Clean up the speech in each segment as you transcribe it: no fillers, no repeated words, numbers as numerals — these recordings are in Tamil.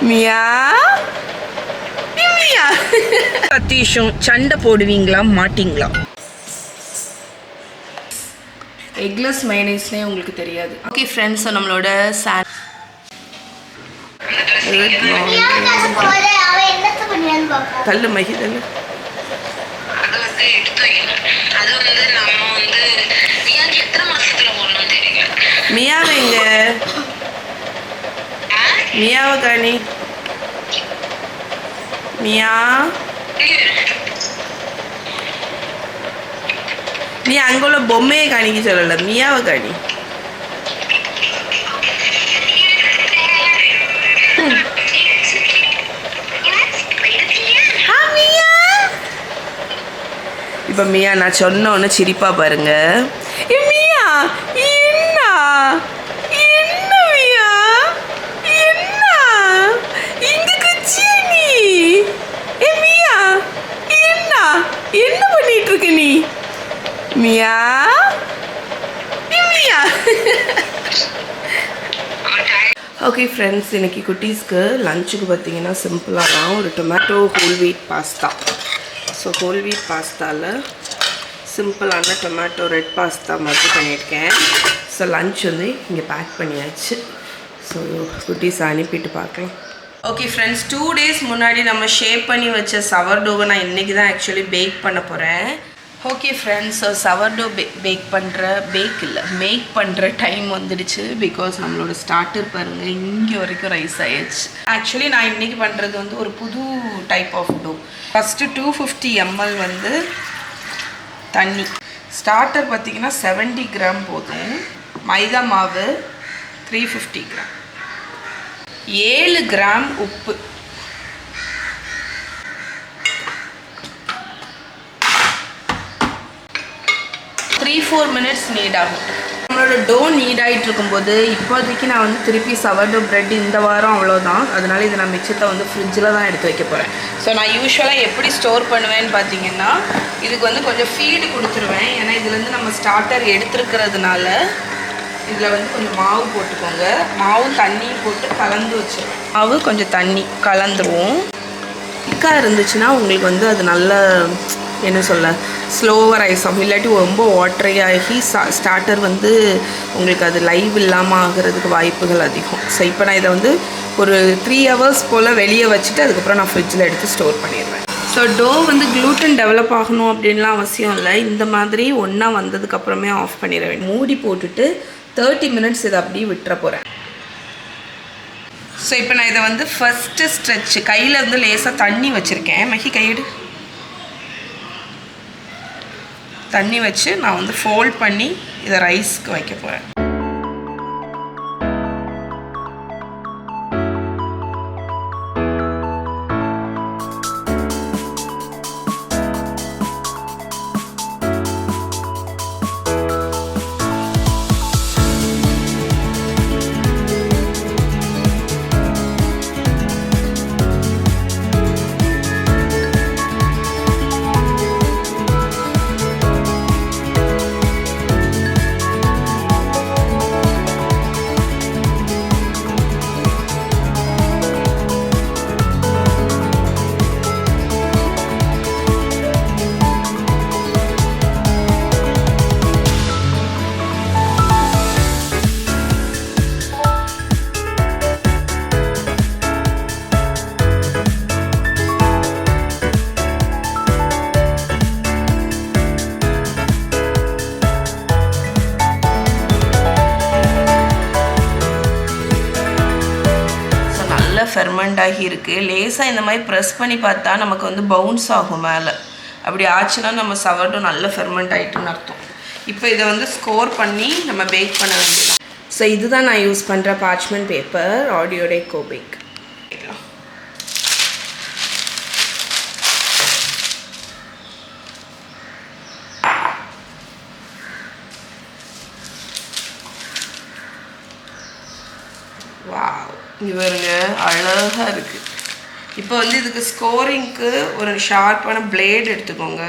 மியா மியா சதீஷும் சண்டை போடுவீங்களா மாட்டீங்களா? எக்லெஸ் மைனஸ்லேயே உங்களுக்கு தெரியாது. ஓகே ஃப்ரெண்ட்ஸ், நம்மளோட தள்ளு மகி தள்ளு. மியாவை எங்க? மியாவை காணி. மியா நீ அங்கே உள்ள பொம்மையை காணிக்க சொல்லல, மியாவை காணி. இப்போ மியா நான் சொன்ன ஒன்று சிரிப்பா பாருங்க. மியா என்ன என்ன மியா என்ன இங்க கச்சியா நீ? மியா என்ன என்ன பண்ணிட்டு இருக்க நீ? மியா மியா. ஓகே ஃப்ரெண்ட்ஸ், இன்னைக்கு குட்டீஸ்க்கு லஞ்சுக்கு பார்த்தீங்கன்னா சிம்பிளாக தான் ஒரு tomato whole wheat pasta. So whole wheat பாஸ்தாவில் சிம்பிளான டொமேட்டோ ரெட் பாஸ்தா மாதிரி பண்ணியிருக்கேன். ஸோ லன்ச் வந்து இங்கே பேக் பண்ணியாச்சு. ஸோ குட்டீஸ் அனுப்பிட்டு பார்க்கலாம். ஓகே ஃப்ரெண்ட்ஸ், 2 days முன்னாடி நம்ம ஷேப் பண்ணி வச்ச சவர்டோவை நான் இன்றைக்கி தான் ஆக்சுவலி பேக் பண்ண போகிறேன். ஓகே ஃப்ரெண்ட்ஸ், சவர்டோ மேக் பண்ணுற டைம் வந்துடுச்சு. பிகாஸ் நம்மளோட ஸ்டார்டர் பாருங்கள், இங்கே வரைக்கும் ரைஸ் ஆயிடுச்சு. ஆக்சுவலி நான் இன்றைக்கி பண்ணுறது வந்து ஒரு புது type of dough. First 250 ml வந்து தண்ணி. ஸ்டார்டர் பார்த்திங்கன்னா 70 கிராம் போதும். மைதா மாவு 350 கிராம், 7 கிராம் உப்பு, 3-4 minutes நீட் ஆகும். நம்மளோட டோ நீட் ஆகிட்டு இருக்கும்போது இப்போதைக்கு நான் வந்து திருப்பி சவர்டோ ப்ரெட் இந்த வாரம் அவ்வளோதான். அதனால இதை நான் மிச்சத்தை வந்து ஃப்ரிட்ஜில் தான் எடுத்து வைக்க போகிறேன். ஸோ நான் யூஸ்வலாக எப்படி ஸ்டோர் பண்ணுவேன்னு பார்த்தீங்கன்னா, இதுக்கு வந்து கொஞ்சம் ஃபீடு கொடுத்துருவேன். ஏன்னா இதுலேருந்து நம்ம ஸ்டார்டர் எடுத்துருக்கிறதுனால இதில் வந்து கொஞ்சம் மாவு போட்டுக்கோங்க. மாவு தண்ணியும் போட்டு கலந்து வச்சுருவேன். மாவு கொஞ்சம் தண்ணி கலந்துருவோம். திக்காக இருந்துச்சுன்னா உங்களுக்கு வந்து அது நல்ல என்ன சொல்ல ஸ்லோவர் ரைஸ் ஆகும். இல்லாட்டி ரொம்ப வாட்டரி ஆகி ஸ்டார்டர் வந்து உங்களுக்கு அது லைவ் இல்லாமல் ஆகிறதுக்கு வாய்ப்புகள் அதிகம். ஸோ இப்போ நான் இதை வந்து ஒரு 3 hours போல் வெளியே வச்சுட்டு அதுக்கப்புறம் நான் ஃப்ரிட்ஜில் எடுத்து ஸ்டோர் பண்ணிடுவேன். ஸோ டோ வந்து க்ளூட்டன் டெவலப் ஆகணும் அப்படின்லாம் அவசியம் இல்லை. இந்த மாதிரி ஒன்றா வந்ததுக்கப்புறமே ஆஃப் பண்ணிட வேண்டும். மூடி போட்டுட்டு 30 minutes இதை அப்படியே விட்டுற போகிறேன். ஸோ இப்போ நான் இதை வந்து ஃபஸ்ட்டு ஸ்ட்ரெச் கையில் இருந்து லேசாக தண்ணி வச்சுருக்கேன். மகி கையெடு. தண்ணி வச்சு நான் வந்து ஃபோல்ட் பண்ணி இதை ரைஸ்க்கு வைக்க போகிறேன். ஃபெர்மெண்ட் ஆகி இருக்குது. லேசாக இந்த மாதிரி ப்ரெஸ் பண்ணி பார்த்தா நமக்கு வந்து பவுன்ஸ் ஆகும் மேலே. அப்படி ஆச்சுன்னா நம்ம சவர்டோ நல்ல ஃபெர்மெண்ட் ஆகிட்டுன்னு அர்த்தம். இப்போ இதை வந்து ஸ்கோர் பண்ணி நம்ம பேக் பண்ண வேண்டியதான். ஸோ இதுதான் நான் யூஸ் பண்ணுற பார்ச்மெண்ட் பேப்பர், ஆடியோ டெக்கோ பேக். வாவ், இவருங்க அழகாக இருக்குது. இப்போ வந்து இதுக்கு ஸ்கோரிங்க்கு ஒரு ஷார்ப்பான பிளேட் எடுத்துக்கோங்க.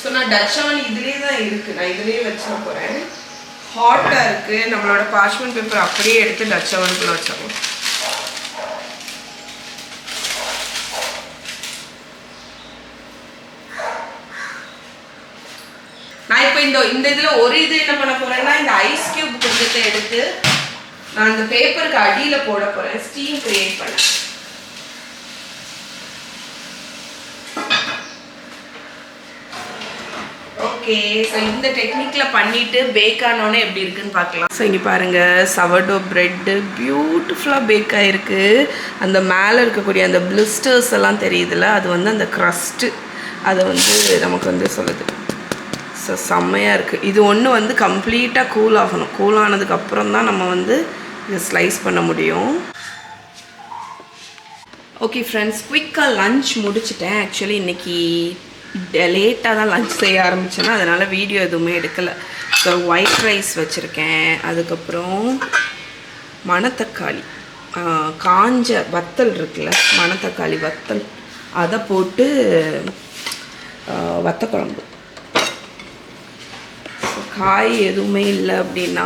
ஸோ நான் டச் அவன் இதுலேயே தான் இருக்குது, நான் இதுலேயே வச்சிட போகிறேன். ஹாட்டாக இருக்குது. நம்மளோட பார்ச்மெண்ட் பேப்பர் அப்படியே எடுத்து டச் அவனுக்குள்ள வச்சிடலாம். நான் இப்போ இந்த இதில் ஒரு இது என்ன பண்ண போகிறேன்னா, இந்த ஐஸ் கியூப் கொஞ்சத்தை எடுத்து நான் இந்த பேப்பருக்கு அடியில் போட போகிறேன், ஸ்டீம் கிரியேட் பண்ண. ஓகே, ஸோ இந்த டெக்னிக்கில் பண்ணிவிட்டு பேக் ஆனோன்னே எப்படி இருக்குன்னு பார்க்கலாம். ஸோ இங்கே பாருங்கள், சவர்டோ ப்ரெட்டு பியூட்டிஃபுல்லாக பேக் ஆகிருக்கு. அந்த மேலே இருக்கக்கூடிய அந்த பிளிஸ்டர்ஸ் எல்லாம் தெரியுதுல்ல, அது வந்து அந்த க்ரஸ்ட்டு அதை வந்து நமக்கு வந்து சொல்லுது. ஸோ செம்மையாக இருக்குது. இது ஒன்று வந்து கம்ப்ளீட்டாக கூல் ஆகணும். கூல் ஆனதுக்கப்புறம் தான் நம்ம வந்து இதை ஸ்லைஸ் பண்ண முடியும். ஓகே ஃப்ரெண்ட்ஸ், குயிக்காக லன்ச் முடிச்சிட்டேன். ஆக்சுவலி இன்றைக்கி லேட்டாக தான் லன்ச் செய்ய ஆரம்பித்தேன்னா அதனால் வீடியோ எதுவுமே எடுக்கலை. ஸோ ஒயிட் ரைஸ் வச்சுருக்கேன், அதுக்கப்புறம் மணத்தக்காளி காஞ்ச வத்தல் இருக்குல்ல, மணத்தக்காளி வத்தல், அதை போட்டு வத்தக்குழம்பு. காய் எதுவுமே இல்லை அப்படின்னா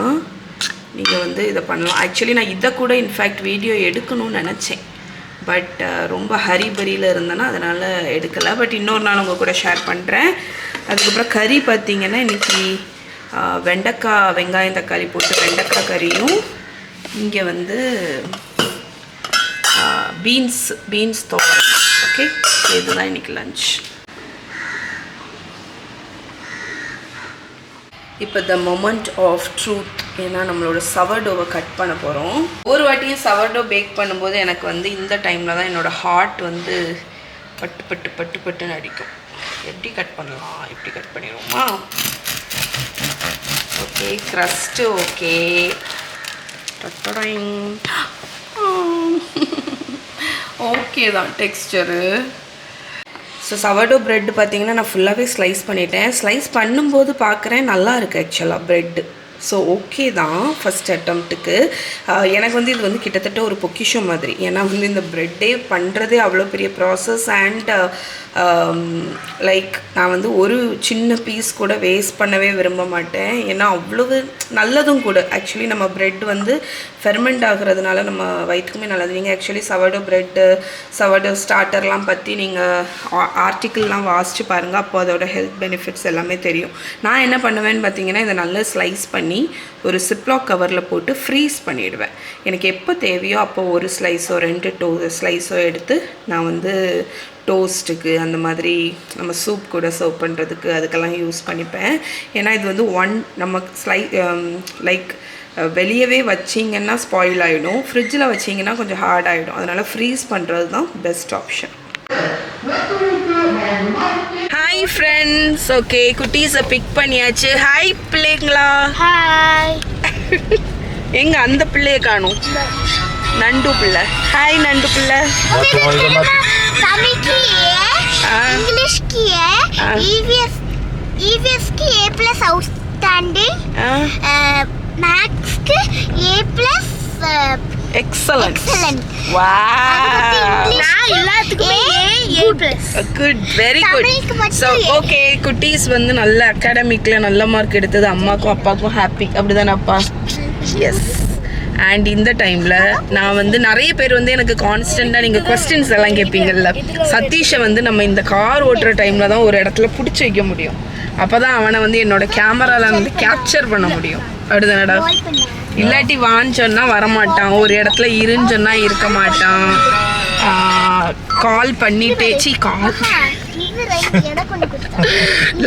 நீங்கள் வந்து இதை பண்ணலாம். ஆக்சுவலி நான் இதை கூட இன்ஃபேக்ட் வீடியோ எடுக்கணும்னு நினச்சேன், பட் ரொம்ப ஹரிபரியில் இருந்தேன்னா அதனால் எடுக்கலை. பட் இன்னொரு நாள் உங்கள் கூட ஷேர் பண்ணுறேன். அதுக்கப்புறம் கறி பார்த்திங்கன்னா இன்றைக்கி வெண்டைக்காய் வெங்காயம் தக்காளி போட்டு வெண்டைக்காய் கறியும், இங்கே வந்து பீன்ஸ் தோரம். ஓகே, இதுதான் இன்றைக்கி லன்ச். இப்போ த மொமெண்ட் ஆஃப் ட்ரூத், ஏன்னா நம்மளோட சவர்டோவை கட் பண்ண போகிறோம். ஒரு வாட்டியும் சவர்டோ பேக் பண்ணும்போது எனக்கு வந்து இந்த டைமில் தான் என்னோடய ஹார்ட் வந்து பட்டு பட்டு பட்டு பட்டுன்னு அடிக்கும். எப்படி கட் பண்ணலாம், எப்படி கட் பண்ணிடுவோமா? ஓகே, க்ரஸ்ட்டு ஓகே, ஓகே தான் டெக்ஸ்டரு. ஸோ சவர்டோ ப்ரெட்டு பார்த்திங்கன்னா நான் ஃபுல்லாகவே ஸ்லைஸ் பண்ணிட்டேன். ஸ்லைஸ் பண்ணும்போது பார்க்குறேன் நல்லா இருக்குது ஆக்சுவலாக ப்ரெட்டு. ஸோ ஓகே தான் ஃபஸ்ட் அட்டம்ப்ட்டுக்கு. எனக்கு வந்து இது வந்து கிட்டத்தட்ட ஒரு பொக்கிஷம் மாதிரி. ஏன்னா வந்து இந்த ப்ரெட்டே பண்ணுறதே அவ்வளோ பெரிய ப்ராசஸ். அண்ட் லைக் நான் வந்து ஒரு சின்ன பீஸ் கூட வேஸ்ட் பண்ணவே விரும்ப மாட்டேன். ஏன்னா அவ்வளவு நல்லதும் கூட. ஆக்சுவலி நம்ம ப்ரெட் வந்து ஃபெர்மெண்ட் ஆகுறதுனால நம்ம வயிற்றுக்குமே நல்லது. நீங்கள் ஆக்சுவலி சவர்டோ ப்ரெட்டு சவர்டோ ஸ்டார்டர்லாம் பற்றி நீங்கள் ஆர்டிக்கிள்லாம் வாசித்து பாருங்கள், அப்போ அதோட ஹெல்த் பெனிஃபிட்ஸ் எல்லாமே தெரியும். நான் என்ன பண்ணுவேன்னு பார்த்தீங்கன்னா, இதை நல்லா ஸ்லைஸ் பண்ணி ஒரு சிப்லாக் கவரில் போட்டு ஃப்ரீஸ் பண்ணிவிடுவேன். எனக்கு எப்போ தேவையோ அப்போ ஒரு ஸ்லைஸோ 2 ஸ்லைஸோ எடுத்து நான் வந்து டோஸ்ட்டுக்கு அந்த மாதிரி நம்ம சூப் கூட சர்வ் பண்ணுறதுக்கு அதுக்கெல்லாம் யூஸ் பண்ணிப்பேன். ஏன்னா இது வந்து நம்ம லைக் வெளியவே வச்சிங்கன்னா ஸ்பாயில் ஆகிடும், ஃப்ரிட்ஜில் வச்சிங்கன்னா கொஞ்சம் ஹார்ட் ஆகிடும். அதனால் ஃப்ரீஸ் பண்ணுறது தான் best option. Hi friends, okay குட்டீஸை பிக் பண்ணியாச்சு. ஹாய் பிள்ளைங்களா. ஹாய். எங்க அந்த பிள்ளைய காணும், நண்டு பிள்ளை. ஹாய் நண்டு பிள்ளை. इंग्लिश की है, EVS की A+ आउटस्टैंडिंग, मैथ्स की A+ excellent. wow, நான் எல்லாத்துக்குமே A+. good, very good. so okay, குட்டீஸ் வந்து நல்ல அகாடமிக்ல நல்ல மார்க் எடுத்தது அம்மாக்கும் அப்பாக்கும் ஹாப்பி. அப்படிதானே அப்பா? எஸ். அண்ட் இந்த டைமில் நான் வந்து நிறைய பேர் வந்து எனக்கு கான்ஸ்டண்ட்டாக நீங்கள் கொஸ்டின்ஸ் எல்லாம் கேட்பீங்கள்ல. சதீஷை வந்து நம்ம இந்த கார் ஓட்டுற டைமில் தான் ஒரு இடத்துல பிடிச்சி வைக்க முடியும். அப்போ தான் அவனை வந்து என்னோட கேமராவில் வந்து கேப்சர் பண்ண முடியும். அப்படிதானடா? இல்லாட்டி வான்னு சொன்னால் வரமாட்டான், ஒரு இடத்துல இருன்னு சொன்னால் இருக்க மாட்டான். கால் பண்ணிட்டே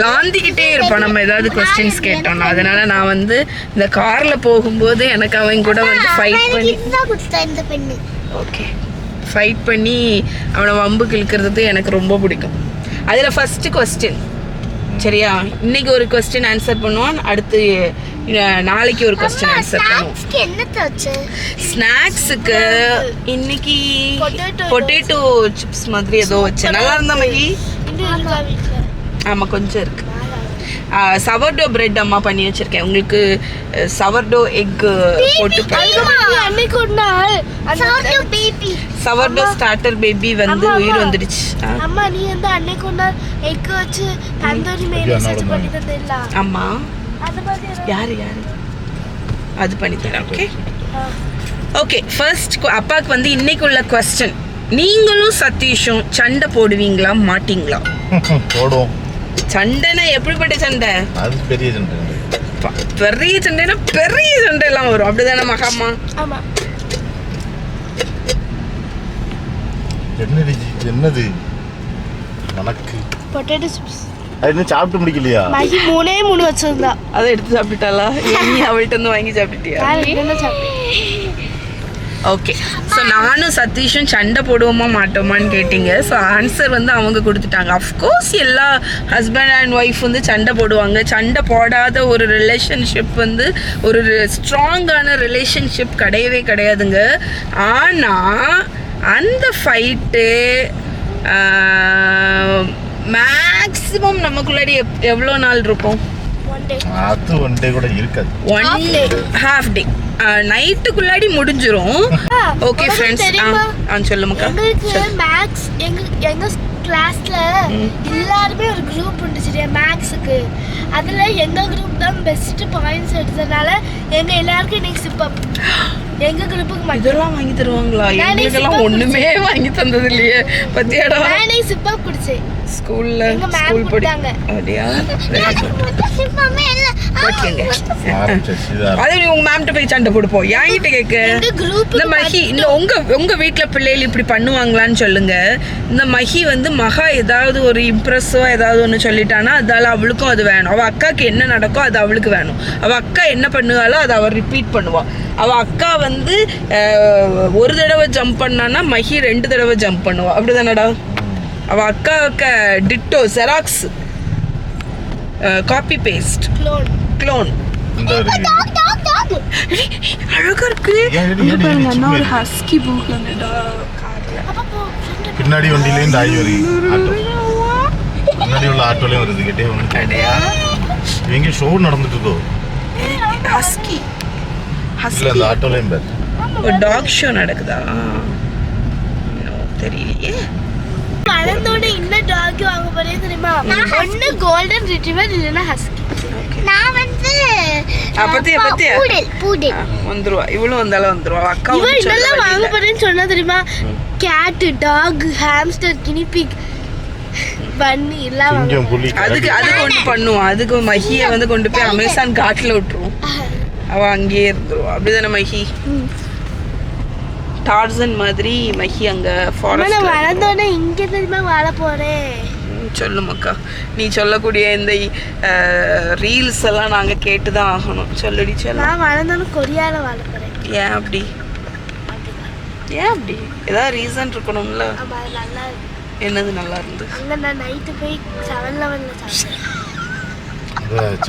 லாந்திக்கிட்டே இருப்பான் நம்ம ஏதாவது கொஸ்டின்ஸ் கேட்டோம்னா. அதனால நான் வந்து இந்த காரில் போகும்போது எனக்கு அவன் கூட வந்து ஃபைட் பண்ணி அவனை வம்புக்கு இழுக்கிறது எனக்கு ரொம்ப பிடிக்கும். அதில் ஃபஸ்ட்டு கொஸ்டின் சரியா, இன்னைக்கு ஒரு கொஸ்டின் ஆன்சர் பண்ணுவான், அடுத்து நாளைக்கு ஒரு கொஸ்டின் ஆன்சர் பண்ணுவோம். ஸ்நாக்ஸுக்கு இன்னைக்கு பொட்டேட்டோ சிப்ஸ் மாதிரி ஏதோ வச்சேன், நல்லா இருந்தா மகி. ஆமாம் கொஞ்சம் இருக்கு. சவர்டோ பிரெட் அம்மா பண்ணி வச்சிருக்கேன் உங்களுக்கு. சவர்டோ எக் போட்டு அன்னைக்கு ஒரு நாள் சவர்டோ பேபி சவர்டோ ஸ்டார்டர் பேபி வந்து உயிர் வந்துடுச்சு. அம்மா நீ வந்து அன்னைக்கு ஒரு நாள் எக் வச்சு தந்தூரி மேயோனீஸ் பண்ணி தந்தேல்ல. அம்மா அது மாதிரி யாரு அது பண்ணி தரேன். Okay okay. ஃபர்ஸ்ட் அப்பாவுக்கு வந்து இன்னைக்குள்ள क्वेश्चन, நீங்களும் சதீஷும் சண்டை போடுவீங்களா மாட்டீங்களா? போடுவோம். சண்டைனா எப்படிப்பட்ட சண்டை? அது பெரிய சண்டை. பெரிய சண்டைனா பெரிய சண்டை எல்லாம் வரும், அப்படிதானே மகாம்மா? ஆமா. என்னது உனக்கு பொட்டேட்டோ சிப்ஸ் அது இன்னும் சாப்பிட்டு முடிக்கலையா? மகி 3 வச்சிருந்தா அதை எடுத்து சாப்பிட்டுட்டாளா? நீ அவள்கிட்ட இருந்து வாங்கி சாப்பிட்டுட்டியா? ஓகே. ஸோ நானும் சதீஷும் சண்டை போடுவோமா மாட்டோமான்னு கேட்டிங்க. ஸோ ஆன்சர் வந்து அவங்க கொடுத்துட்டாங்க. அஃப்கோர்ஸ் எல்லா ஹஸ்பண்ட் அண்ட் ஒய்ஃப் வந்து சண்டை போடுவாங்க. சண்டை போடாத ஒரு ரிலேஷன்ஷிப் வந்து ஒரு ஸ்ட்ராங்கான ரிலேஷன்ஷிப் கிடையவே கிடையாதுங்க. ஆனால் அந்த ஃபைட்டு மேக்ஸிமம் நமக்குள்ளாடி எவ்வளோ நாள் இருக்கும்? அது ஒன் டே கூட இருக்காது. ஹாஃப் டே நைட்டுக்குள்ளாடி முடிஞ்சிரும். ஓகே ஃப்ரெண்ட்ஸ் சொல்லுமாக்கா. எங்களுக்கு மேக்ஸ் எங்க கிளாஸ்ல எல்லாருமே ஒரு குரூப் உண்டு சரியா மேக்ஸுக்கு. அதுல எங்க குரூப் தான் பெஸ்ட் பாயிண்ட்ஸ் எடுத்ததுனால எங்க எல்லாருக்கும் இன்னைக்கு சிப்பப் எங்க குரூப்புக்கு இதெல்லாம் வாங்கி தருவாங்களா? எங்களுக்கெல்லாம் ஒண்ணுமே வாங்கி தந்தது இல்லையே. பத்தியாடா நானே சிப்பப் குடிச்சேன் ஸ்கூல்ல. ஸ்கூல் படிங்க அப்படியா? அது நீ உங்க மேம்கிட்ட போய் சண்டை போடுப்போம். என்கிட்ட கேட்க இந்த மஹி இந்த உங்க வீட்டுல பிள்ளைகள் இப்படி பண்ணுவாங்களான்னு சொல்லுங்க. இந்த மஹி வந்து மகா ஏதாவது ஒரு இம்ப்ரெஸ்ஸோ ஏதாவது ஒன்று சொல்லிட்டானா அதால அவளுக்கும் அது வேணும். அவள் அக்காவுக்கு என்ன நடக்கோ அது அவளுக்கு வேணும். அவள் அக்கா என்ன பண்ணுவாளோ அதை அவள் ரிப்பீட் பண்ணுவாள். அவள் அக்கா வந்து ஒரு தடவை ஜம்ப் பண்ணான்னா மஹி 2 தடவை ஜம்ப் பண்ணுவாள். அப்படிதானடா? அவள் அக்காவுக்கு ditto xerox copy paste clone. அழகா இருக்கு பாருங்க. ஒரு ஹஸ்கி பூக்லடா பின்னாடி வண்டியில இந்த ஆயி வருது. ஆட்டோ பின்னாடி உள்ள ஆட்டோலயும் வருது. கிட்டே வந்து கடையா இவங்க ஷோ நடந்துட்டு இருக்கோ. ஹஸ்கி இல்ல அந்த ஆட்டோலயும் பேர் ஒரு டாக் ஷோ நடக்குதா? தெரியலையே. வளர்ந்தோட இன்னும் டாக் வாங்க போறேன் தெரியுமா? ஒன்னு கோல்டன் ரிட்ரீவர் இல்லனா ஹஸ்கி. நான் வந்து பத்தியா பூடல் வந்துருவா. இவ்வளவு வந்தாலும் வந்துருவா. அக்கா இவன் இதெல்லாம் வாங்க போறேன்னு சொன்னா தெரியுமா? Cat, dog, hamster, guinea pig, bunny எல்லாம் வாங்க. அதுக்கு ஒன்று பண்ணுவான். அதுக்கு மஹியை வந்து கொண்டு போய் அமேசான் காட்டில் விட்டுருவோம். அவ அங்கேயே இருந்துருவா. அப்படிதானே மஹி? டார்சன் மாதிரி மஹி அங்க ஃபாரஸ்ட். வளர்ந்தோட இங்க தெரியுமா வாழ போறேன். சொல்லுமாக்கா. நீ சொல்லக்கூடிய இந்த ரீல்ஸ் எல்லாம் நாங்க கேட்டுதான் ஆகணும். சொல்லுடி சொல்ல. நான் வளர்ந்தோன்னு கொரியால வாழ போறேன். ஏன் அப்படி? ஏதாவது ரீசன் இருக்கணும்ல. நல்லா என்னது நல்லா இருந்து? அங்க நான் நைட்டு போய் 7-Elevenல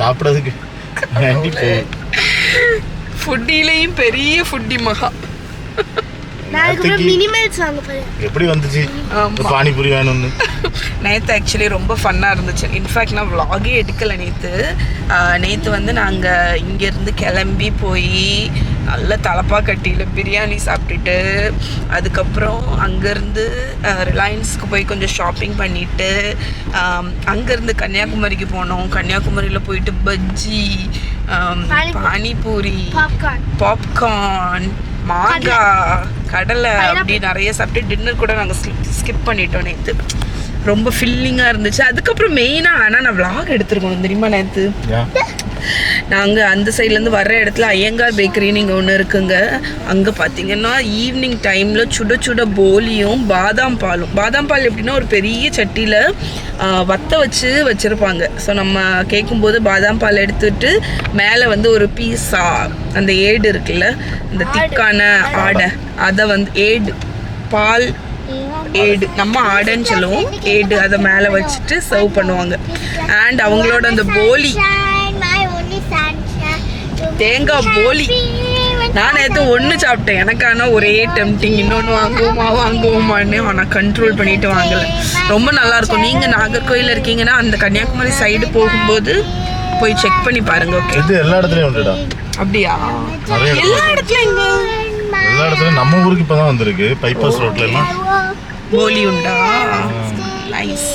சாப்பிடுறதுக்கு ஃபுட்டிலையும் பெரிய ஃபுட்டி மகா. மினிமல்ஸ் வாங்க போறேன். எப்படி வந்துச்சு பானிபூரி வேணும்னு? நேற்று ஆக்சுவலி ரொம்ப ஃபன்னாக இருந்துச்சு. இன்ஃபேக்ட் நான் vlog-ஏ எடுக்கலை நேற்று வந்து நாங்கள் இங்கேருந்து கிளம்பி போய் நல்ல தலப்பாக்கட்டியில் பிரியாணி சாப்பிட்டுட்டு அதுக்கப்புறம் அங்கேருந்து ரிலையன்ஸ்க்கு போய் கொஞ்சம் ஷாப்பிங் பண்ணிவிட்டு அங்கேருந்து கன்னியாகுமரிக்கு போனோம். கன்னியாகுமரியில் போயிட்டு பஜ்ஜி, பானிபூரி, பாப்கார்ன், மாங்காய், கடலை அப்படி நிறைய சாப்பிட்டு டின்னர் கூட நாங்கள் ஸ்கிப் பண்ணிட்டோம் நேற்று. ரொம்ப ஃபில்லிங்காக இருந்துச்சு. அதுக்கப்புறம் மெயினாக ஆனால் நான் vlog எடுத்துருக்கணும் தெரியுமா? நேற்று நாங்கள் அந்த சைட்லேருந்து வர்ற இடத்துல ஐயங்கார் பேக்கரின்னு இங்கே ஒன்று இருக்குங்க. அங்கே பார்த்தீங்கன்னா ஈவினிங் டைமில் சுட சுட போலியும் பாதாம் பால் எப்படின்னா ஒரு பெரிய சட்டியில் வத்த வச்சுருப்பாங்க. ஸோ நம்ம கேட்கும்போது பாதாம் பால் எடுத்துட்டு மேலே வந்து ஒரு பீஸா அந்த ஏடு இருக்குல்ல, இந்த திக்கான ஆடை, அதை வந்து ஏடு பால் ஏடு நம்ம ஆடைன்னு சொல்லுவோம். ஏடு அதை மேலே வச்சுட்டு சர்வ் பண்ணுவாங்க. அண்ட் அவங்களோட அந்த போலி தேங்காய் போலி நான் நேற்று ஒன்று சாப்பிட்டேன். எனக்கு ஆனால் ஒரே டெம்டிங், இன்னொன்று வாங்குவோமான்னு ஆனால் கண்ட்ரோல் பண்ணிட்டு வாங்கலை. ரொம்ப நல்லாயிருக்கும். நீங்கள் நாகர்கோயில் இருக்கீங்கன்னா அந்த கன்னியாகுமரி சைடு போகும்போது போய் செக் பண்ணி பாருங்க. ஓகே, இது எல்லா இடத்துலையும் உண்டுடா. அப்படியா? எல்லா இடத்துலையும் எல்லா இடத்துலையும் நம்ம ஊருக்கு இப்போ தான் வந்திருக்கு. பைபாஸ் ரோட்ல எல்லாம் போலி உண்டா? நைஸ்,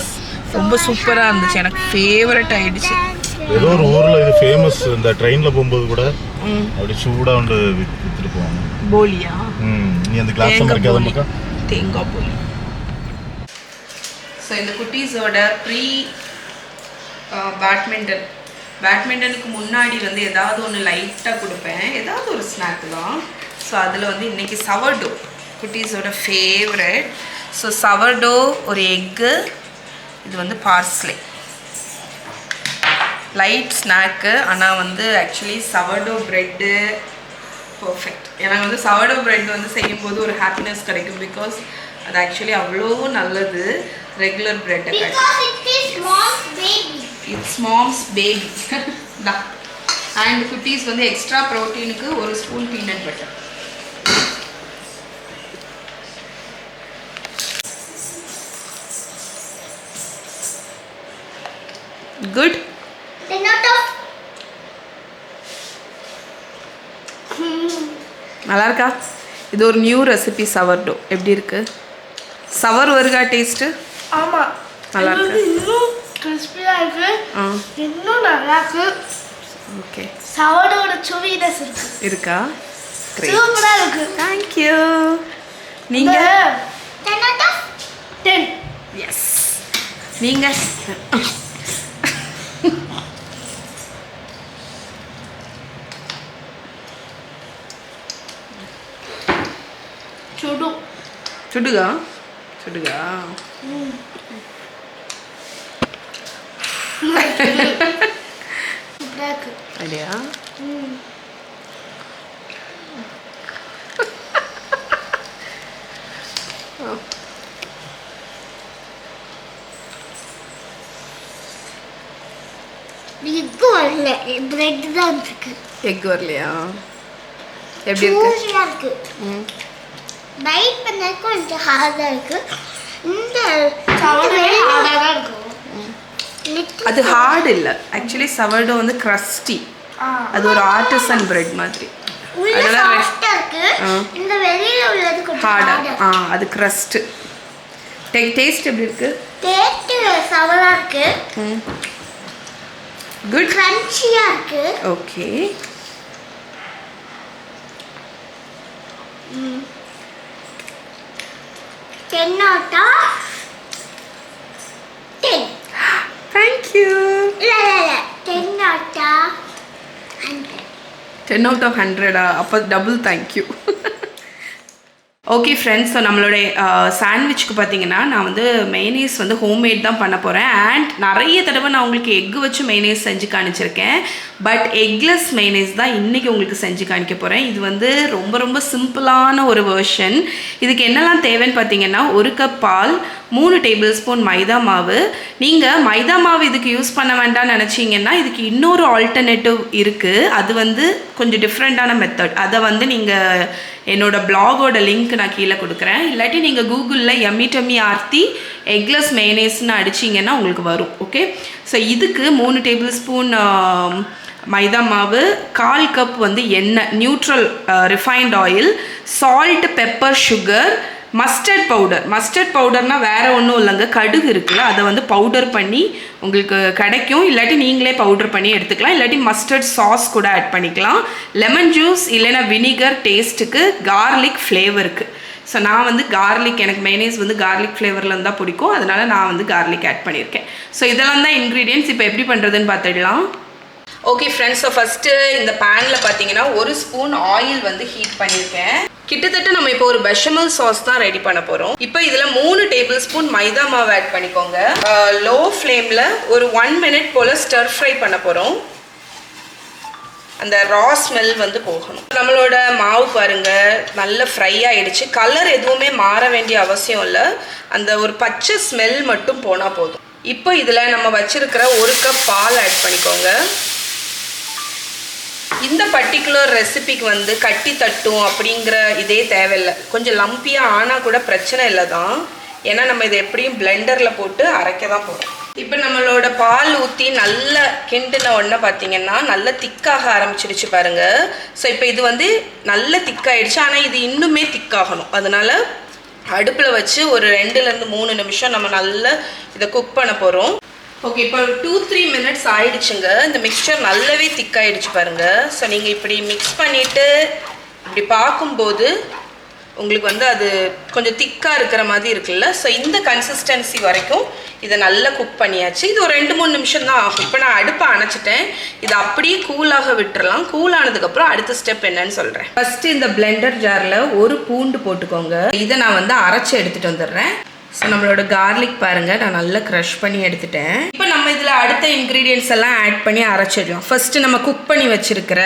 ரொம்ப சூப்பராக இருந்துச்சு. எனக்கு ஃபேவரட் ஆயிடுச்சு. ஏதோ ஒரு ஊரில் இது ஃபேமஸ். இந்த ட்ரெயினில் போகும்போது கூட அப்படி சூடாக வந்து விற்றுட்டு போவாங்க. போலியா? நீ அந்த கிளாஸ் இருக்காத மக்கா தேங்காய் போலி. ஸோ இந்த குட்டீஸோட ப்ரீ பேட்மிண்டனுக்கு முன்னாடி வந்து ஏதாவது ஒன்று லைட்டாக கொடுப்பேன், ஏதாவது ஒரு ஸ்நாக் தான். ஸோ அதில் வந்து இன்றைக்கி சவர்டோ குட்டீஸோட ஃபேவரட். ஸோ சவர்டோ, ஒரு எக்கு, இது வந்து பார்ஸ்லே, லைட் ஸ்நாக்கு. ஆனால் வந்து ஆக்சுவலி சவர்டோ ப்ரெட்டு பர்ஃபெக்ட். எனக்கு வந்து சவர்டோ ப்ரெட் வந்து செய்யும்போது ஒரு ஹாப்பினஸ் கிடைக்கும். பிகாஸ் அது ஆக்சுவலி அவ்வளோ நல்லது ரெகுலர் ப்ரெட்டை இட்ஸ் மாம்ஸ் பேபி தான். அண்ட் குட்டீஸ் வந்து எக்ஸ்ட்ரா ப்ரோட்டீனுக்கு ஒரு ஸ்பூன் பீனட் பட்டர். குட். நல்லா இருக்கா? இது ஒரு நியூ ரெசிபி சவர்டோ. எப்படி இருக்கு? சவர் வருகா டேஸ்ட்டு? ஆமாம், நல்லா இருக்கு. இன்னும் கிறிஸ்பியாக இருக்கு, இன்னும் நல்லா இருக்கு. ஓகே, சவர்டோட சுவைனஸ் இருக்கு. இருக்கா? சூப்பராக இருக்கு. தேங்க்யூ. நீங்கள் 10. எஸ். நீங்கள் சுடுகா? சுடுகா? அப்படியா? எக்கு வரல, பிரெட் தான் இருக்கு. எக் வரலையா? எப்படி இருக்கு? இருக்கு. பைட் பண்ணக்கு கொஞ்சம் ஹார்டா இருக்கு. இந்த சவர்டோ ஹார்டா தான் இருக்கு. அது ஹார்ட் இல்ல, ஆக்சுவலி சவர்டோ வந்து கிரஸ்டி. அது ஒரு ஆர்டிசன் பிரெட் மாதிரி. உள்ள சாஃப்ட்டா இருக்கு. இந்த வெளியில உள்ளது கொஞ்சம் ஹார்டா. அது கிரஸ்ட். டேஸ்ட் எப்படி இருக்கு? டேஸ்ட் சவரா இருக்கு. குட். கிரன்ச்சியா இருக்கு. Okay. Out of 10. Thank you. இல்ல 10 out of 100. 10 out of 100. அப்போ double thank you. Okay friends, so நம்மளுடைய சாண்ட்விச்சுக்கு பார்த்தீங்கன்னா நான் வந்து மெய்னீஸ் வந்து ஹோம்மேட் தான் பண்ண போகிறேன். அண்ட் நிறைய தடவை நான் உங்களுக்கு எக்கு வச்சு மெய்னீஸ் செஞ்சு காணிச்சிருக்கேன். பட் எக்லெஸ் மெய்னீஸ் தான் இன்றைக்கி உங்களுக்கு செஞ்சு காணிக்க போகிறேன். இது வந்து ரொம்ப ரொம்ப சிம்பிளான ஒரு வெர்ஷன். இதுக்கு என்னெல்லாம் தேவைன்னு பார்த்தீங்கன்னா, 1 கப் பால், 3 டேபிள் ஸ்பூன் மைதா மாவு. நீங்கள் மைதா மாவு இதுக்கு யூஸ் பண்ண வேண்டாம்னு நினச்சிங்கன்னா இதுக்கு இன்னொரு ஆல்டர்னேட்டிவ் இருக்குது. அது வந்து கொஞ்சம் டிஃப்ரெண்ட்டான மெத்தட். அதை வந்து நீங்கள் என்னோட பிளாகோட லிங்க் நான் கீழே கொடுக்குறேன். இல்லாட்டி நீங்கள் கூகுளில் யம்மி டம்மி ஆர்த்தி எக்லெஸ் மெய்னேஸ்ன்னு அடிச்சிங்கன்னா உங்களுக்கு வரும். ஓகே, ஸோ இதுக்கு 3 டேபிள் ஸ்பூன் மைதா மாவு, 1/4 கப் வந்து எண்ணெய், neutral refined oil, salt, pepper, sugar, mustard பவுடர்னால் வேறு ஒன்றும் இல்லைங்க, கடுகு இருக்குல்ல அதை வந்து பவுடர் பண்ணி உங்களுக்கு கிடைக்கும். இல்லாட்டி நீங்களே பவுடர் பண்ணி எடுத்துக்கலாம். இல்லாட்டி மஸ்டர்ட் சாஸ் கூட ஆட் பண்ணிக்கலாம். லெமன் ஜூஸ் இல்லைன்னா வினிகர் டேஸ்ட்டுக்கு, கார்லிக் ஃப்ளேவருக்கு. ஸோ நான் வந்து கார்லிக், எனக்கு மெய்னீஸ் வந்து கார்லிக் ஃப்ளேவரில் இருந்தால் பிடிக்கும், அதனால் நான் வந்து கார்லிக் ஆட் பண்ணியிருக்கேன். ஸோ இதெல்லாம் தான் இன்க்ரீடியன்ட்ஸ். இப்போ எப்படி பண்ணுறதுன்னு பார்த்துடலாம். ஓகே ஃப்ரெண்ட்ஸ், ஸோ ஃபஸ்ட்டு இந்த பேனில் பார்த்தீங்கன்னா 1 ஸ்பூன் ஆயில் வந்து ஹீட் பண்ணியிருக்கேன். கிட்டத்தட்ட நம்ம இப்போ ஒரு பெஷமல் சாஸ் தான் ரெடி பண்ண போகிறோம். இப்போ இதில் 3 டேபிள் ஸ்பூன் மைதா மாவு ஆட் பண்ணிக்கோங்க. லோ ஃப்ளேமில் ஒரு 1 மினிட் போல் ஸ்டர் ஃப்ரை பண்ண போகிறோம். அந்த ரா ஸ்மெல் வந்து போகணும். நம்மளோட மாவு பாருங்கள் நல்ல ஃப்ரை ஆகிடுச்சு. கலர் எதுவுமே மாற வேண்டிய அவசியம் இல்லை, அந்த ஒரு பச்சை ஸ்மெல் மட்டும் போனால் போதும். இப்போ இதில் நம்ம வச்சுருக்கிற 1 கப் பால் ஆட் பண்ணிக்கோங்க. இந்த பர்டிகுலர் ரெசிபிக்கு வந்து கட்டி தட்டும் அப்படிங்கிற இதே தேவையில்லை. கொஞ்சம் லம்பியாக ஆனால் கூட பிரச்சனை இல்லை தான். ஏன்னா நம்ம இதை எப்படியும் பிளெண்டரில் போட்டு அரைக்க தான் போகிறோம். இப்போ நம்மளோட பால் ஊற்றி நல்லா கிண்டின உடனே பார்த்தீங்கன்னா நல்லா திக்காக ஆரம்பிச்சிடுச்சு பாருங்கள். ஸோ இப்போ இது வந்து நல்ல திக்காயிடுச்சு. ஆனால் இது இன்னுமே திக்காகணும். அதனால் அடுப்பில் வச்சு ஒரு 2-3 நிமிஷம் நம்ம நல்லா இதை குக் பண்ண போகிறோம். ஓகே, இப்போ 2-3 மினிட்ஸ் ஆயிடுச்சுங்க. இந்த மிக்சர் நல்லாவே திக்காயிடுச்சு பாருங்கள். ஸோ நீங்கள் இப்படி மிக்ஸ் பண்ணிவிட்டு இப்படி பார்க்கும்போது உங்களுக்கு வந்து அது கொஞ்சம் திக்காக இருக்கிற மாதிரி இருக்குல்ல. ஸோ இந்த கன்சிஸ்டன்சி வரைக்கும் இதை நல்லா குக் பண்ணியாச்சு. இது ஒரு 2-3 நிமிஷம் தான் ஆகும். இப்போ நான் அடுப்பை அணைச்சிட்டேன். இதை அப்படியே கூலாக விட்டுறலாம். கூல் ஆனதுக்கப்புறம் அடுத்த ஸ்டெப் என்னன்னு சொல்கிறேன். ஃபஸ்ட்டு இந்த பிளெண்டர் ஜாரில் ஒரு பூண்டு போட்டுக்கோங்க. இதை நான் வந்து அரைச்சி எடுத்துகிட்டு வந்துடுறேன். ஸோ நம்மளோட கார்லிக் பாருங்கள், நான் நல்லா க்ரஷ் பண்ணி எடுத்துட்டேன். இப்போ நம்ம இதில் அடுத்த இன்க்ரீடியன்ட்ஸ் எல்லாம் ஆட் பண்ணி அரைச்சிடலாம். ஃபஸ்ட்டு நம்ம குக் பண்ணி வச்சுருக்கிற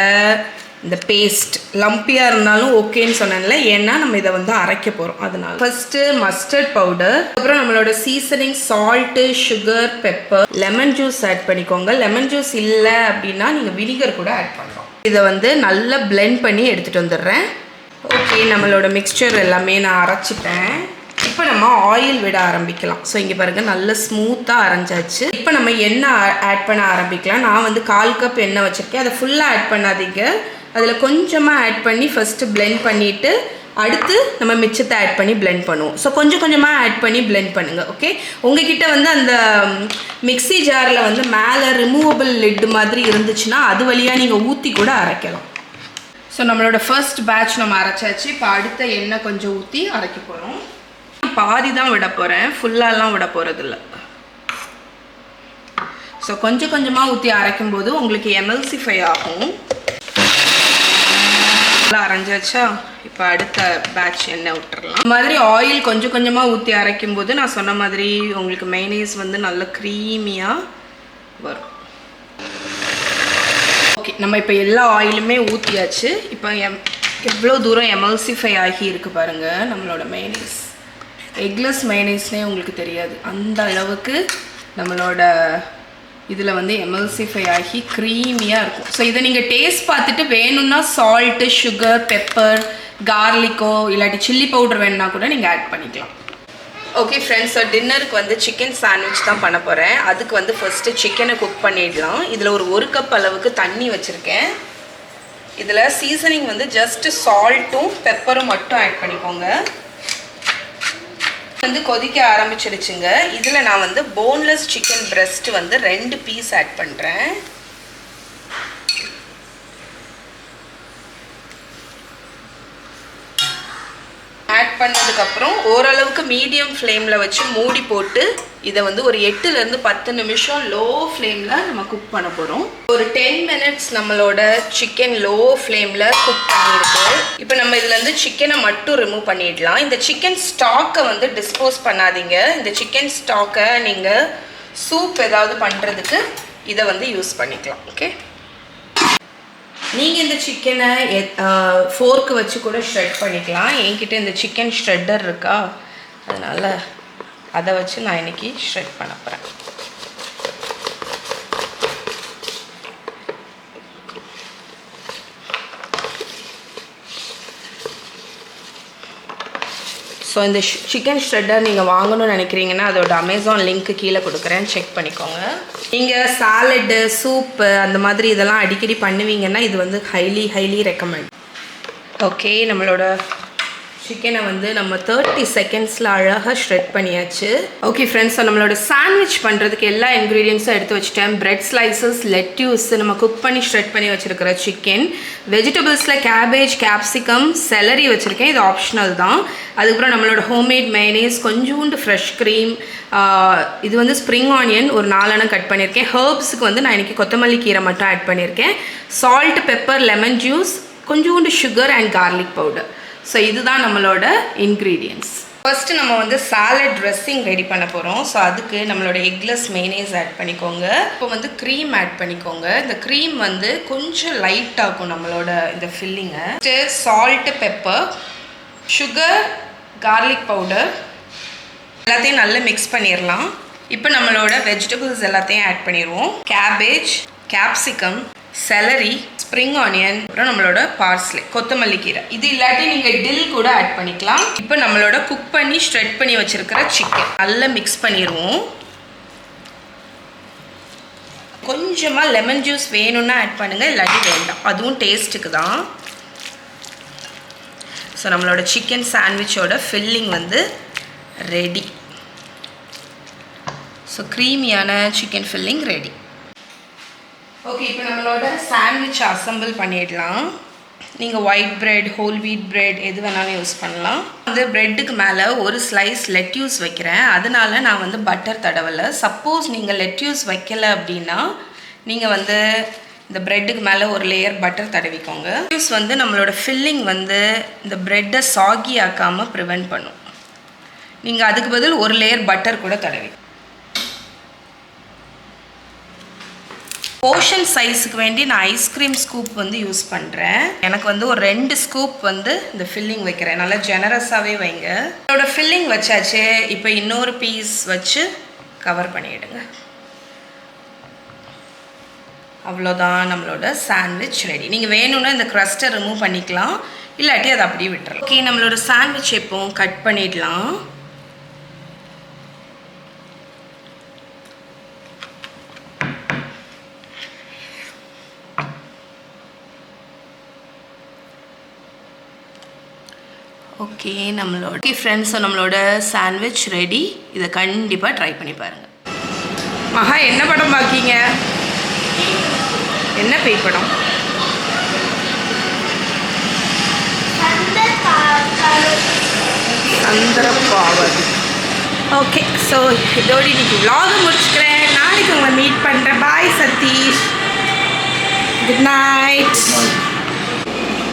இந்த பேஸ்ட் லம்பியாக இருந்தாலும் ஓகேன்னு சொன்னேன்ல, ஏன்னா நம்ம இதை வந்து அரைக்க போகிறோம். அதனால ஃபஸ்ட்டு மஸ்டர்ட் பவுடர், அப்புறம் நம்மளோட seasoning salt, sugar, pepper, lemon juice add பண்ணிக்கோங்க. லெமன் ஜூஸ் இல்லை அப்படின்னா நீங்கள் வினிகர் கூட ஆட் பண்ணலாம். இதை வந்து நல்லா பிளெண்ட் பண்ணி எடுத்துகிட்டு வந்துடுறேன். ஓகே, நம்மளோட மிக்சர் எல்லாமே நான் அரைச்சிட்டேன். இப்போ நம்ம ஆயில் விட ஆரம்பிக்கலாம். ஸோ இங்கே பாருங்கள் நல்லா ஸ்மூத்தாக அரைஞ்சாச்சு. இப்போ நம்ம எண்ணெய் ஆட் பண்ண ஆரம்பிக்கலாம். நான் வந்து 1/4 கப் எண்ணெய் வச்சுருக்கேன். அதை ஃபுல்லாக ஆட் பண்ணாதீங்க. அதில் கொஞ்சமாக ஆட் பண்ணி ஃபஸ்ட்டு பிளெண்ட் பண்ணிவிட்டு அடுத்து நம்ம மிச்சத்தை ஆட் பண்ணி பிளெண்ட் பண்ணுவோம். ஸோ கொஞ்சம் கொஞ்சமாக ஆட் பண்ணி பிளெண்ட் பண்ணுங்கள். ஓகே, உங்ககிட்ட வந்து அந்த மிக்ஸி ஜாரில் வந்து மேலே ரிமூவபிள் லிட் மாதிரி இருந்துச்சுன்னா அது வழியாக நீங்கள் ஊற்றி கூட அரைக்கலாம். ஸோ நம்மளோட ஃபர்ஸ்ட் பேட்ச் நம்ம அரைச்சாச்சு. இப்போ அடுத்த எண்ணெய் கொஞ்சம் ஊற்றி அரைக்க போகிறோம். பாதி தான் விட போகிறேன், ஃபுல்லாலாம் விட போகிறதில்ல. ஸோ கொஞ்சம் கொஞ்சமாக ஊற்றி அரைக்கும் போது உங்களுக்கு எமல்சிஃபை ஆகும். நல்லா அரைஞ்சாச்சா? இப்போ அடுத்த பேட்ச் எண்ணெய் விட்டுறலாம். இந்த மாதிரி ஆயில் கொஞ்சம் கொஞ்சமாக ஊற்றி அரைக்கும் போது நான் சொன்ன மாதிரி உங்களுக்கு மைனீஸ் வந்து நல்ல க்ரீமியாக வரும். ஓகே, நம்ம இப்போ எல்லா ஆயிலுமே ஊற்றியாச்சு. இப்போ எவ்வளோ தூரம் எமல்சிஃபை ஆகி இருக்குது பாருங்கள் நம்மளோட மைனீஸ். எக்லெஸ் மைனீஸ்னே உங்களுக்கு தெரியாது, அந்த அளவுக்கு நம்மளோட இதில் வந்து எமல்சிஃபை ஆகி க்ரீமியாக இருக்கும். ஸோ இதை நீங்கள் டேஸ்ட் பார்த்துட்டு வேணும்னா சால்ட்டு, சுகர், பெப்பர், கார்லிக்கோ இல்லாட்டி சில்லி பவுடர் வேணுன்னா கூட நீங்கள் ஆட் பண்ணிக்கலாம். ஓகே ஃப்ரெண்ட்ஸ், ஸோ டின்னருக்கு வந்து சிக்கன் சாண்ட்விச் தான் பண்ண போகிறேன். அதுக்கு வந்து ஃபஸ்ட்டு சிக்கனை குக் பண்ணிடலாம். இதில் ஒரு 1 கப் அளவுக்கு தண்ணி வச்சுருக்கேன். இதில் சீசனிங் வந்து ஜஸ்ட்டு சால்ட்டும் பெப்பரும் மட்டும் ஆட் பண்ணிக்கோங்க. வந்து கொதிக்க ஆரம்பிச்சிடுச்சுங்க. இதில் நான் வந்து போன்லெஸ் சிக்கன் பிரெஸ்ட் வந்து 2 பீஸ் ஆட் பண்ணுறேன். ஆட் பண்ணதுக்கப்புறம் ஓரளவுக்கு மீடியம் ஃப்ளேமில் வச்சு மூடி போட்டு இதை வந்து ஒரு 8-10 நிமிஷம் லோ ஃப்ளேமில் நம்ம குக் பண்ண போகிறோம். ஒரு 10 மினிட்ஸ் நம்மளோட சிக்கன் லோ ஃப்ளேமில் குக் பண்ணியிருக்கு. இப்போ நம்ம இதுலேருந்து சிக்கனை மட்டும் ரிமூவ் பண்ணிடலாம். இந்த சிக்கன் ஸ்டாக்கை வந்து டிஸ்போஸ் பண்ணாதீங்க. இந்த சிக்கன் ஸ்டாக்கை நீங்கள் சூப் ஏதாவது பண்ணுறதுக்கு இதை வந்து யூஸ் பண்ணிக்கலாம். ஓகே, நீங்கள் இந்த சிக்கனை ஃபோர்க்கு வச்சு கூட ஷ்ரெட் பண்ணிக்கலாம். என்கிட்ட இந்த சிக்கன் ஷ்ரெட்டர் இருக்கா, அதனால் அதை வச்சு நான் இன்றைக்கி ஷ்ரெட் பண்ண போகிறேன். ஸோ இந்த சிக்கன் ஷ்ரெட்டர் நீங்கள் வாங்கணும்னு நினைக்கிறீங்கன்னா அதோட அமேசான் லிங்க்கு கீழே கொடுக்குறேன், செக் பண்ணிக்கோங்க. நீங்கள் சாலட்டு, சூப்பு அந்த மாதிரி இதெல்லாம் அடிக்கடி பண்ணுவீங்கன்னா இது வந்து ஹைலி ரெக்கமெண்ட். ஓகே, நம்மளோட சிக்கனை வந்து நம்ம 30 செகண்ட்ஸில் அழகாக ஷ்ரெட் பண்ணியாச்சு. ஓகே ஃப்ரெண்ட்ஸ், ஸோ நம்மளோட சாண்ட்விச் பண்ணுறதுக்கு எல்லா இன்க்ரீடியன்ஸும் எடுத்து வச்சுட்டேன். பிரெட் ஸ்லைசஸ், லெட்யூஸ், நம்ம குக் பண்ணி ஷ்ரெட் பண்ணி வச்சுருக்கிற சிக்கன், வெஜிடபிள்ஸில் கேபேஜ், கேப்சிகம், செலரி வச்சுருக்கேன், இது ஆப்ஷனல் தான். அதுக்கப்புறம் நம்மளோட ஹோம்மேட் மைனீஸ், கொஞ்சோண்டு ஃப்ரெஷ் க்ரீம், இது வந்து ஸ்ப்ரிங் ஆனியன் ஒரு 4 அணை கட் பண்ணியிருக்கேன். ஹர்ப்ஸுக்கு வந்து நான் இன்றைக்கி கொத்தமல்லி கீரை மட்டும் ஆட் பண்ணியிருக்கேன். சால்ட், பெப்பர், லெமன் ஜூஸ், கொஞ்சோண்டு sugar and garlic powder. So இதுதான் நம்மளோட இன்க்ரீடியன்ட்ஸ். ஃபஸ்ட்டு நம்ம வந்து சாலட் ட்ரெஸ்ஸிங் ரெடி பண்ண போகிறோம். ஸோ அதுக்கு நம்மளோட எக்லெஸ் மைனீஸ் ஆட் பண்ணிக்கோங்க. இப்போ வந்து க்ரீம் ஆட் பண்ணிக்கோங்க. இந்த க்ரீம் வந்து கொஞ்சம் லைட்டாகும் நம்மளோட இந்த ஃபில்லிங்கை. Salt, pepper, sugar, garlic powder எல்லாத்தையும் நல்லா மிக்ஸ் பண்ணிடலாம். இப்போ நம்மளோட வெஜிடபிள்ஸ் எல்லாத்தையும் ஆட் பண்ணிடுவோம். Cabbage, capsicum, salary, spring onion, அப்புறம் நம்மளோட பார்ஸ்லே, கொத்தமல்லி கீரை. இது இல்லாட்டி நீங்கள் டில் கூட ஆட் பண்ணிக்கலாம். இப்போ நம்மளோட குக் பண்ணி ஸ்ட்ரெட் பண்ணி வச்சுருக்கிற சிக்கன் நல்லா மிக்ஸ் பண்ணிடுவோம். கொஞ்சமாக லெமன் ஜூஸ் வேணும்னா ஆட் பண்ணுங்கள், இல்லாட்டி வேண்டாம், அதுவும் டேஸ்ட்டுக்கு தான். ஸோ நம்மளோட சிக்கன் சாண்ட்விச்சோட ஃபில்லிங் வந்து ரெடி. ஸோ க்ரீமியான சிக்கன் ஃபில்லிங் ரெடி. ஓகே, இப்போ நம்மளோட சாண்ட்விச் அசம்பிள் பண்ணிடலாம். நீங்கள் white bread, whole wheat bread எது வேணாலும் யூஸ் பண்ணலாம். வந்து ப்ரெட்டுக்கு மேலே ஒரு ஸ்லைஸ் லெட்யூஸ் வைக்கிறேன், அதனால நான் வந்து பட்டர் தடவலை. சப்போஸ் நீங்கள் லெட்யூஸ் வைக்கலை அப்படின்னா நீங்கள் வந்து இந்த ப்ரெட்டுக்கு மேலே ஒரு லேயர் பட்டர் தடவிக்கோங்க. லெட்யூஸ் வந்து நம்மளோட ஃபில்லிங் வந்து இந்த ப்ரெட்டை சாகி ஆக்காமல் ப்ரிவெண்ட் பண்ணும். நீங்கள் அதுக்கு பதில் ஒரு லேயர் பட்டர் கூட தடவி. போர்ஷன் சைஸுக்கு வேண்டி நான் ஐஸ்கிரீம் ஸ்கூப் வந்து யூஸ் பண்ணுறேன். எனக்கு வந்து ஒரு 2 ஸ்கூப் வந்து இந்த ஃபில்லிங் வைக்கிறேன். நல்லா ஜெனரஸாகவே வைங்க. இதோட ஃபில்லிங் வச்சாச்சு. இப்போ இன்னொரு பீஸ் வச்சு கவர் பண்ணிவிடுங்க. அவ்வளோதான், நம்மளோட சாண்ட்விச் ரெடி. நீங்கள் வேணும்னா இந்த க்ரஸ்ட்டை ரிமூவ் பண்ணிக்கலாம், இல்லாட்டி அதை அப்படியே விட்டுறலாம். ஓகே, நம்மளோட சாண்ட்விச் இப்போ கட் பண்ணிடலாம். ஓகே, நம்மளோட ஃப்ரெண்ட்ஸ், நம்மளோட சாண்ட்விச் ரெடி. இதை கண்டிப்பாக ட்ரை பண்ணி பாருங்கள். மகா, என்ன படம் பார்க்கீங்க? என்ன பேய் படம்? சந்திரபாவதி. ஓகே, ஸோ இதோடு இன்னைக்கு vlog முடிச்சுக்கிறேன். நாளைக்கு உங்களை மீட் பண்ணுறேன். பாய் சதீஷ், குட் நைட்.